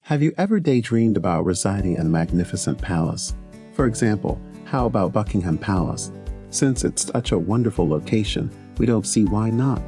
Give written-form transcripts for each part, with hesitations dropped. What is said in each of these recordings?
Have you ever daydreamed about residing in a magnificent palace? For example, how about Buckingham Palace? Since it's such a wonderful location, we don't see why not.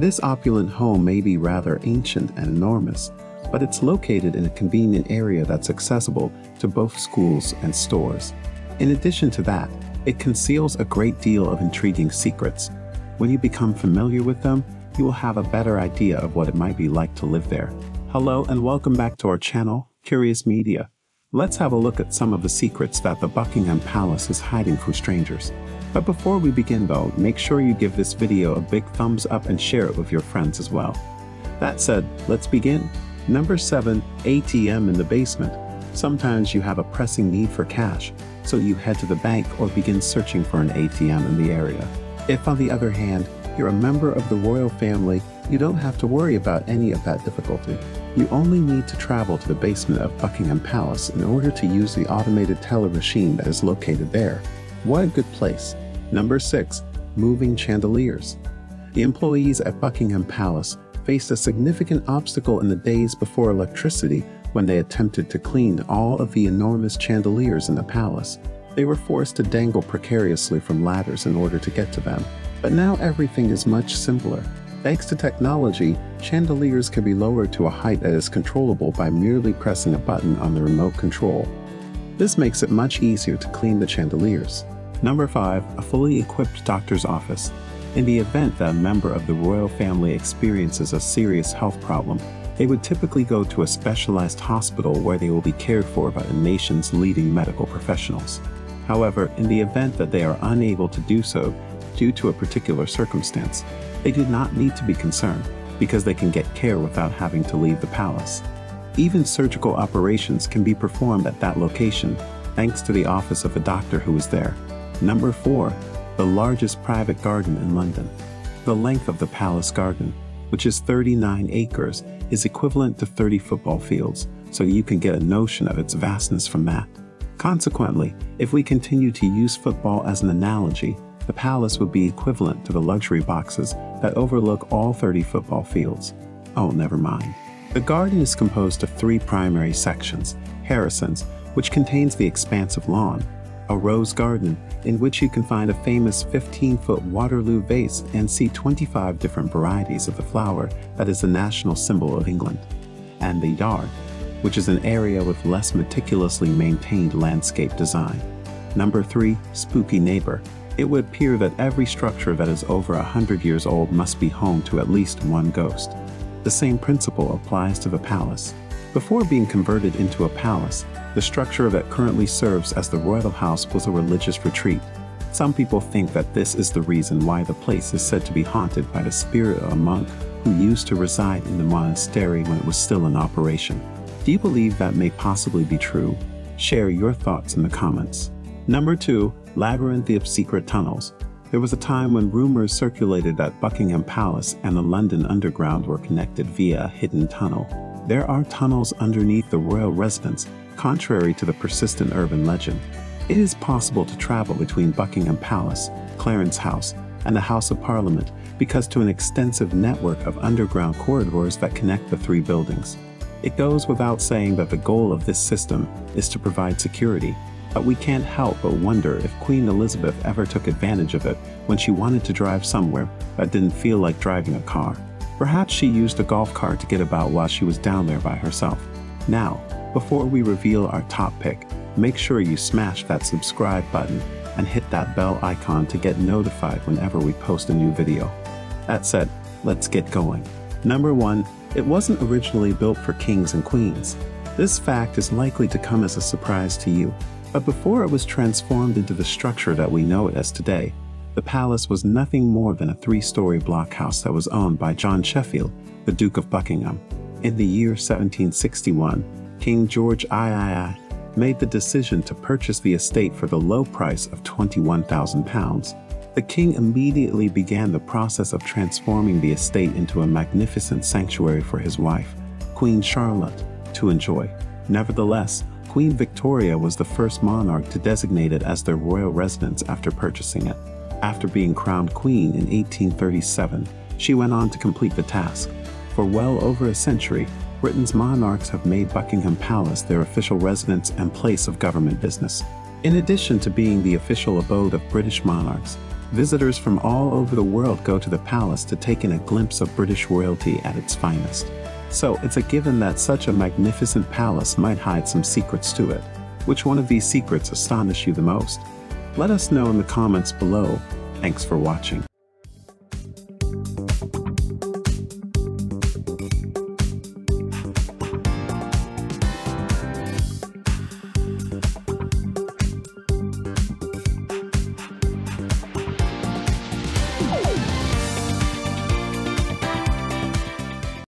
This opulent home may be rather ancient and enormous, but it's located in a convenient area that's accessible to both schools and stores. In addition to that, it conceals a great deal of intriguing secrets. When you become familiar with them, you will have a better idea of what it might be like to live there. Hello and welcome back to our channel, Curious Media. Let's have a look at some of the secrets that the Buckingham Palace is hiding from strangers. But before we begin though, make sure you give this video a big thumbs up and share it with your friends as well. That said, let's begin. Number 7, ATM in the basement. Sometimes you have a pressing need for cash, so you head to the bank or begin searching for an ATM in the area. If on the other hand, you're a member of the royal family, you don't have to worry about any of that difficulty. You only need to travel to the basement of Buckingham Palace in order to use the automated teller machine that is located there. What a good place. Number 6, moving chandeliers. The employees at Buckingham Palace faced a significant obstacle in the days before electricity when they attempted to clean all of the enormous chandeliers in the palace. They were forced to dangle precariously from ladders in order to get to them. But now everything is much simpler. Thanks to technology, chandeliers can be lowered to a height that is controllable by merely pressing a button on the remote control. This makes it much easier to clean the chandeliers. Number 5, a fully equipped doctor's office. In the event that a member of the royal family experiences a serious health problem, they would typically go to a specialized hospital where they will be cared for by the nation's leading medical professionals. However, in the event that they are unable to do so due to a particular circumstance, they do not need to be concerned because they can get care without having to leave the palace. Even surgical operations can be performed at that location thanks to the office of a doctor who is there. Number 4, the largest private garden in London. The length of the palace garden, which is 39 acres, is equivalent to 30 football fields, so you can get a notion of its vastness from that. Consequently, if we continue to use football as an analogy, the palace would be equivalent to the luxury boxes that overlook all 30 football fields. Oh, never mind. The garden is composed of 3 primary sections: Harrison's, which contains the expansive lawn; a rose garden, in which you can find a famous 15-foot Waterloo vase and see 25 different varieties of the flower that is the national symbol of England; and the yard, which is an area with less meticulously maintained landscape design. Number 3, spooky neighbor. It would appear that every structure that is over 100 years old must be home to at least one ghost. The same principle applies to the palace. Before being converted into a palace, the structure that currently serves as the royal house was a religious retreat. Some people think that this is the reason why the place is said to be haunted by the spirit of a monk who used to reside in the monastery when it was still in operation. Do you believe that may possibly be true? Share your thoughts in the comments. Number 2, Labyrinthe of secret tunnels. There was a time when rumors circulated that Buckingham Palace and the London Underground were connected via a hidden tunnel. There are tunnels underneath the royal residence, contrary to the persistent urban legend. It is possible to travel between Buckingham Palace, Clarence House, and the House of Parliament because to an extensive network of underground corridors that connect the 3 buildings. It goes without saying that the goal of this system is to provide security, but we can't help but wonder if Queen Elizabeth ever took advantage of it when she wanted to drive somewhere but didn't feel like driving a car. Perhaps she used a golf cart to get about while she was down there by herself. Now, before we reveal our top pick, make sure you smash that subscribe button and hit that bell icon to get notified whenever we post a new video. That said, let's get going. Number 1, it wasn't originally built for kings and queens. This fact is likely to come as a surprise to you. But before it was transformed into the structure that we know it as today, the palace was nothing more than a 3-story blockhouse that was owned by John Sheffield, the Duke of Buckingham. In the year 1761, King George III made the decision to purchase the estate for the low price of £21,000. The king immediately began the process of transforming the estate into a magnificent sanctuary for his wife, Queen Charlotte, to enjoy. Nevertheless, Queen Victoria was the first monarch to designate it as their royal residence after purchasing it. After being crowned queen in 1837, she went on to complete the task. For well over a century, Britain's monarchs have made Buckingham Palace their official residence and place of government business. In addition to being the official abode of British monarchs, visitors from all over the world go to the palace to take in a glimpse of British royalty at its finest. So it's a given that such a magnificent palace might hide some secrets to it. Which one of these secrets astonish you the most? Let us know in the comments below. Thanks for watching.